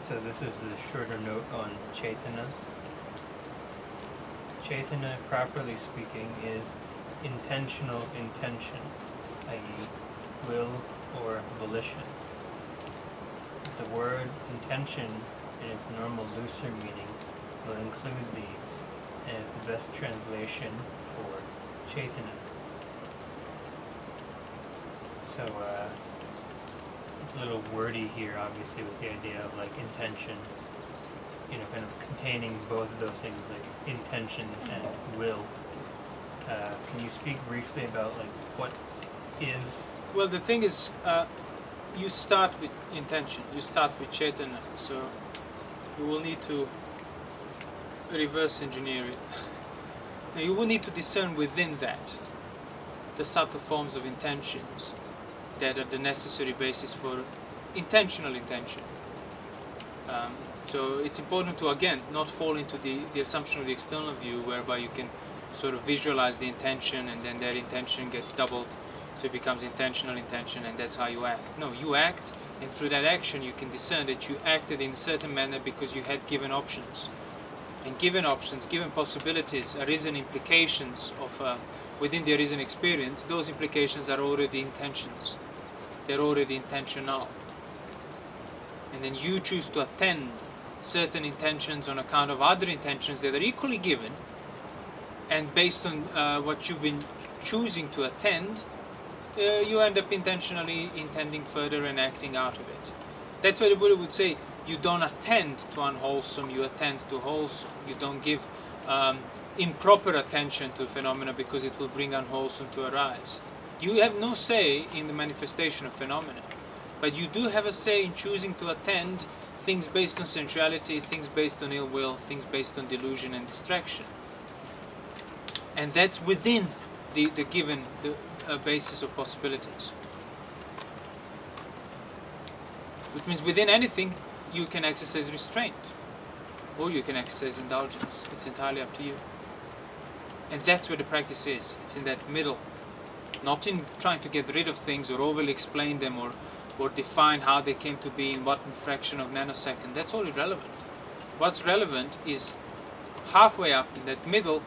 So this is the shorter note on Cetana. Cetana, properly speaking, is intentional intention, i.e. will or volition. The word intention in its normal looser meaning will include these, and is the best translation for Cetana. So it's a little wordy here, obviously, with the idea of like intention, you know, kind of containing both of those things, like intentions and will. Can you speak briefly about like what is? Well, the thing is, you start with intention, you start with Cetana, so you will need to reverse engineer it. Now, you will need to discern within that the subtle forms of intentions that are the necessary basis for intentional intention. So it's important to, again, not fall into the assumption of the external view whereby you can sort of visualize the intention and then that intention gets doubled, so it becomes intentional intention and that's how you act. No, you act, and through that action you can discern that you acted in a certain manner because you had given options. And given options, given possibilities, arisen implications of within the arisen experience, those implications are already intentions. They're already intentional. And then you choose to attend certain intentions on account of other intentions that are equally given, and based on what you've been choosing to attend, you end up intentionally intending further and acting out of it. That's why the Buddha would say, you don't attend to unwholesome, you attend to wholesome. You don't give improper attention to phenomena because it will bring unwholesome to arise. You have no say in the manifestation of phenomena, but you do have a say in choosing to attend things based on sensuality, things based on ill will, things based on delusion and distraction. And that's within the given basis of possibilities. Which means within anything you can exercise restraint or you can exercise indulgence. It's entirely up to you. And that's where the practice is. It's in that middle. Not in trying to get rid of things or overly explain them or define how they came to be in what fraction of nanosecond. That's all irrelevant. What's relevant is halfway up in that middle,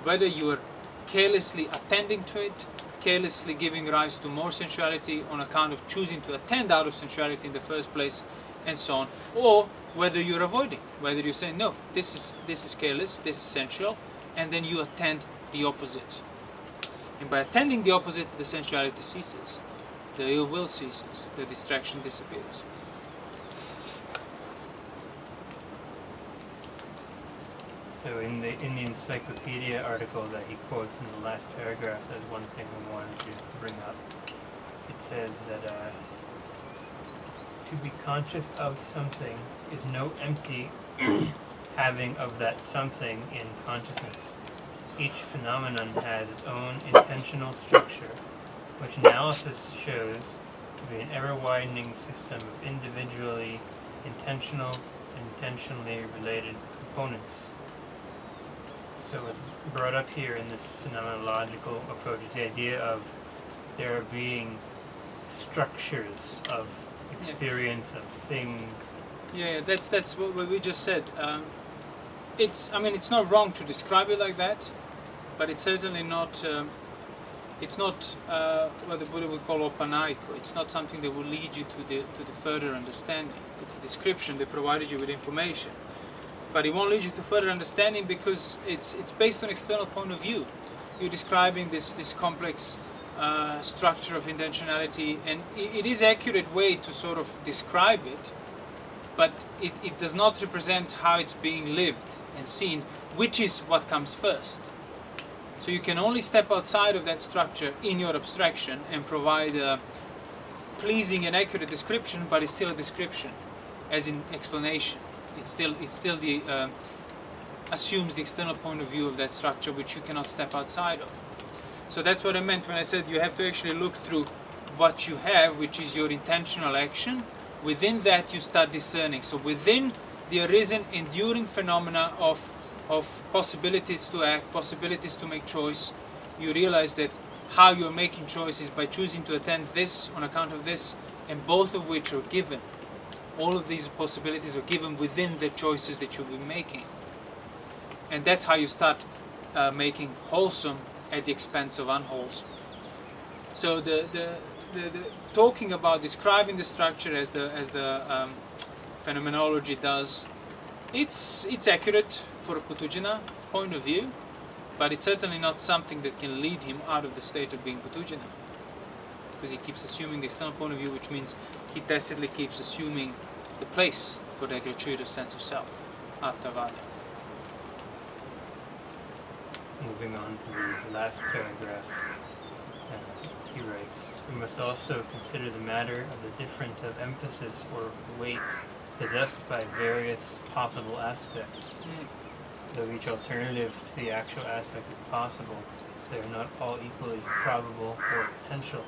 whether you are carelessly attending to it, carelessly giving rise to more sensuality on account of choosing to attend out of sensuality in the first place, and so on, or whether you're avoiding, whether you say, no, this is careless, this is sensual, and then you attend the opposite. And by attending the opposite, the sensuality ceases, the ill will ceases, the distraction disappears. So in the encyclopedia article that he quotes in the last paragraph, there's one thing we wanted to bring up. It says that to be conscious of something is no empty having of that something in consciousness. Each phenomenon has its own intentional structure, which analysis shows to be an ever-widening system of individually intentional and intentionally related components. So what's brought up here in this phenomenological approach is the idea of there being structures of experience, of things. Yeah, that's what we just said. It's not wrong to describe it like that, but it's certainly not. It's not what the Buddha would call opanaiko. It's not something that will lead you to the further understanding. It's a description that provided you with information, but it won't lead you to further understanding because it's based on external point of view. You're describing this complex structure of intentionality, and it is an accurate way to sort of describe it, but it does not represent how it's being lived and seen, which is what comes first. So you can only step outside of that structure in your abstraction and provide a pleasing and accurate description, but it's still a description, as in explanation. It's still the assumes the external point of view of that structure, which you cannot step outside of. So that's what I meant when I said you have to actually look through what you have, which is your intentional action. Within that you start discerning. So within the arisen, enduring phenomena of possibilities to act, possibilities to make choice, you realize that how you're making choices by choosing to attend this on account of this, and both of which are given. All of these possibilities are given within the choices that you'll be making. And that's how you start making wholesome at the expense of unwholesome. So the talking about describing the structure as the phenomenology does, it's accurate for a Putujana point of view, but it's certainly not something that can lead him out of the state of being Putujana, because he keeps assuming the external point of view, which means he tacitly keeps assuming the place for the gratuitous sense of self, Attavada. Moving on to the last paragraph, he writes, we must also consider the matter of the difference of emphasis or weight possessed by various possible aspects. Though each alternative to the actual aspect is possible, they are not all equally probable or potential,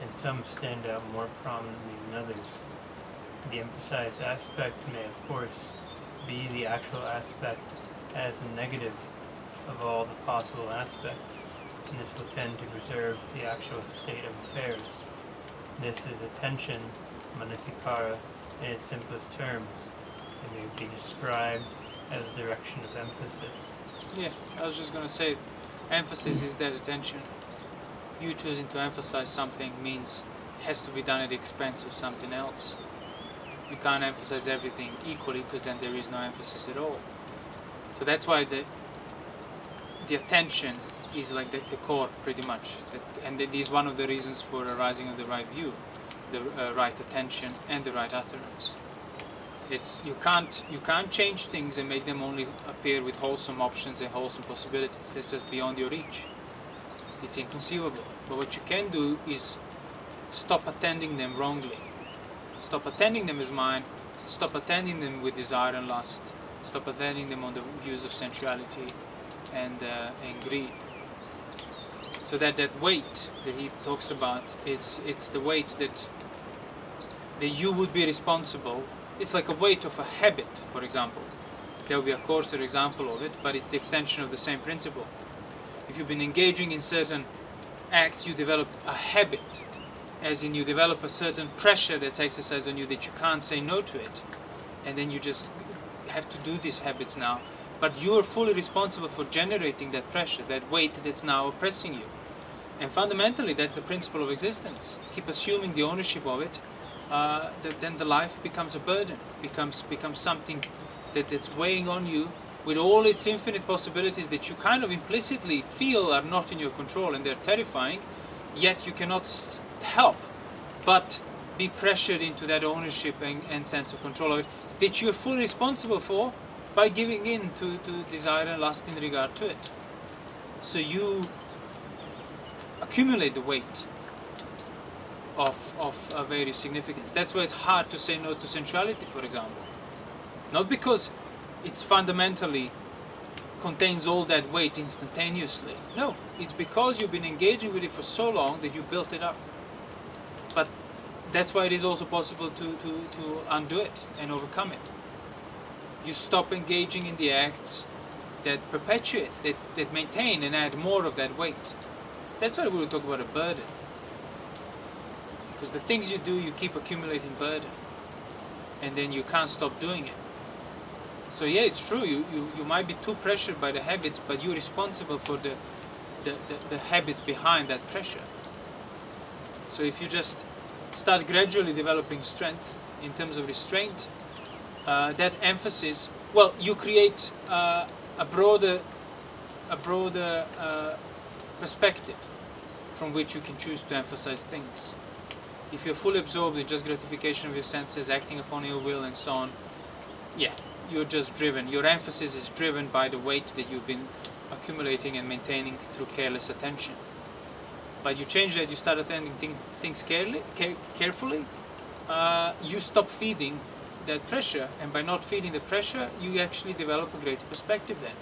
and some stand out more prominently than others. The emphasized aspect may, of course, be the actual aspect as a negative of all the possible aspects, and this will tend to preserve the actual state of affairs. This is attention, manasikara, in its simplest terms, and may be described as a direction of emphasis. Yeah, I was just going to say, emphasis is that attention. You choosing to emphasize something means it has to be done at the expense of something else. You can't emphasize everything equally, because then there is no emphasis at all. So that's why the attention is like the core, pretty much, and it is one of the reasons for arising of the right view, the right attention and the right utterance. It's you can't change things and make them only appear with wholesome options and wholesome possibilities. That's just beyond your reach. It's inconceivable. But what you can do is stop attending them wrongly. Stop attending them as mind. Stop attending them with desire and lust. Stop attending them on the views of sensuality and greed. So that weight that he talks about it's the weight that you would be responsible. It's like a weight of a habit, for example. There will be a coarser example of it, but it's the extension of the same principle. If you've been engaging in certain acts, you develop a habit, as in you develop a certain pressure that's exercised on you that you can't say no to it, and then you just have to do these habits now. But you are fully responsible for generating that pressure, that weight that's now oppressing you. And fundamentally, that's the principle of existence. Keep assuming the ownership of it, then the life becomes a burden, becomes something that's weighing on you with all its infinite possibilities that you kind of implicitly feel are not in your control and they're terrifying, yet you cannot help but be pressured into that ownership and sense of control of it that you're fully responsible for by giving in to desire and lust in regard to it. So you accumulate the weight of various significance. That's why it's hard to say no to sensuality, for example. Not because it's fundamentally contains all that weight instantaneously. No, it's because you've been engaging with it for so long that you built it up. But that's why it is also possible to undo it and overcome it. You stop engaging in the acts that perpetuate, that maintain and add more of that weight. That's why we will talk about a burden. Because the things you do, you keep accumulating burden. And then you can't stop doing it. So yeah, it's true, you might be too pressured by the habits, but you're responsible for the habits behind that pressure. So if you just start gradually developing strength in terms of restraint, that emphasis, well, you create a broader perspective from which you can choose to emphasize things. If you're fully absorbed in just gratification of your senses, acting upon ill will and so on, yeah, you're just driven. Your emphasis is driven by the weight that you've been accumulating and maintaining through careless attention. But you change that, you start attending things carefully, you stop feeding that pressure, and by not feeding the pressure, you actually develop a greater perspective then.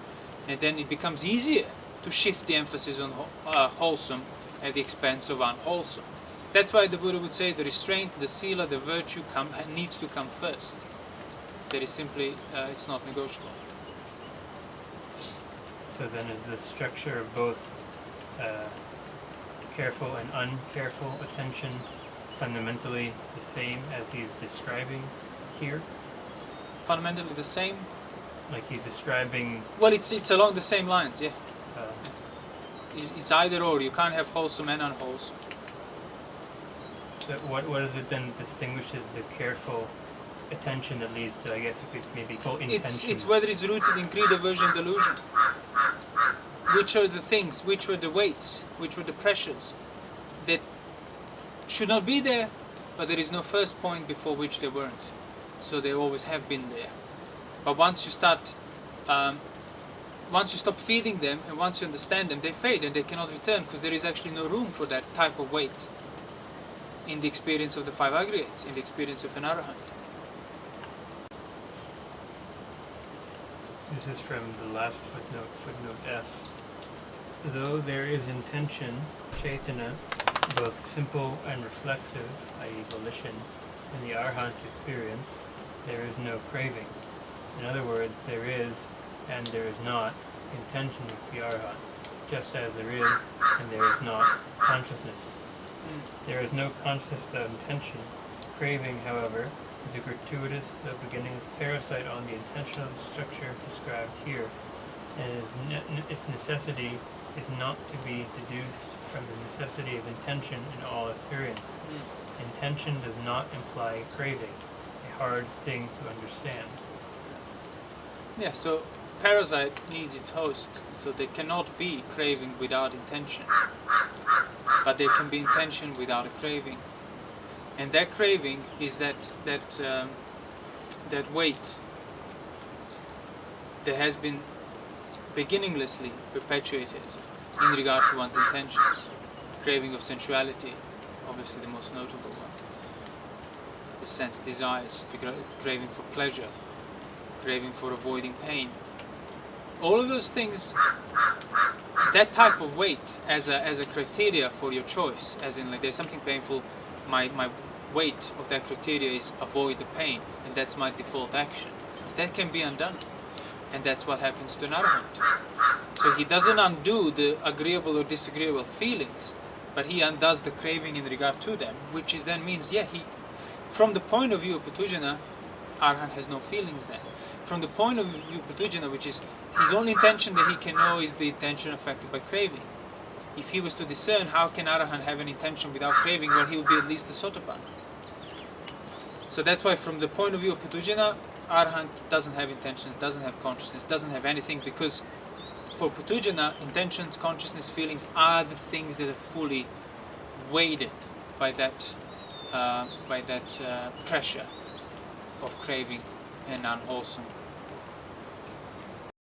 And then it becomes easier to shift the emphasis on wholesome at the expense of unwholesome. That's why the Buddha would say the restraint, the sila, the virtue needs to come first. That is simply, it's not negotiable. So then is the structure of both careful and uncareful attention fundamentally the same as he's describing? here? Fundamentally the same. Like he's describing. Well, it's along the same lines, yeah. Uh, It's either or. You can't have wholesome and unwholesome. so what is it then that distinguishes the careful attention that leads to, I guess you could maybe call intention? It's whether it's rooted in greed, aversion, delusion. Which are the things, which were the weights, which were the pressures that should not be there, but there is no first point before which they weren't. So they always have been there. But once you start, once you stop feeding them and once you understand them, they fade and they cannot return because there is actually no room for that type of weight in the experience of the five aggregates, in the experience of an arahant. This is from the last footnote, footnote F. Though there is intention, Cetana, both simple and reflexive, i.e. volition, in the arahant's experience, there is no craving. In other words, there is and there is not intention with the arahant, just as there is and there is not consciousness. There is no consciousness without intention. Craving, however, is a gratuitous, though beginnings parasite on the intentional structure described here, and its necessity is not to be deduced from the necessity of intention in all experience. Intention does not imply craving, a hard thing to understand. Yeah, so parasite needs its host, so there cannot be craving without intention. But there can be intention without a craving. And that craving is that weight that has been beginninglessly perpetuated in regard to one's intentions. Craving of sensuality, obviously the most notable one. The sense desires, the craving for pleasure, craving for avoiding pain. All of those things, that type of weight as a criteria for your choice, as in like there's something painful, my weight of that criteria is avoid the pain, and that's my default action. That can be undone, and that's what happens to an arahant. So he doesn't undo the agreeable or disagreeable feelings, but he undoes the craving in regard to them, which is then means, yeah, he, from the point of view of Putujana, arahant has no feelings then. From the point of view of Putujana, which is his only intention that he can know is the intention affected by craving. If he was to discern how can arahant have an intention without craving, well, he will be at least a sotapanna. So that's why from the point of view of Putujana, arahant doesn't have intentions, doesn't have consciousness, doesn't have anything, because for Putujana, intentions, consciousness, feelings are the things that are fully weighted by that pressure of craving and unwholesome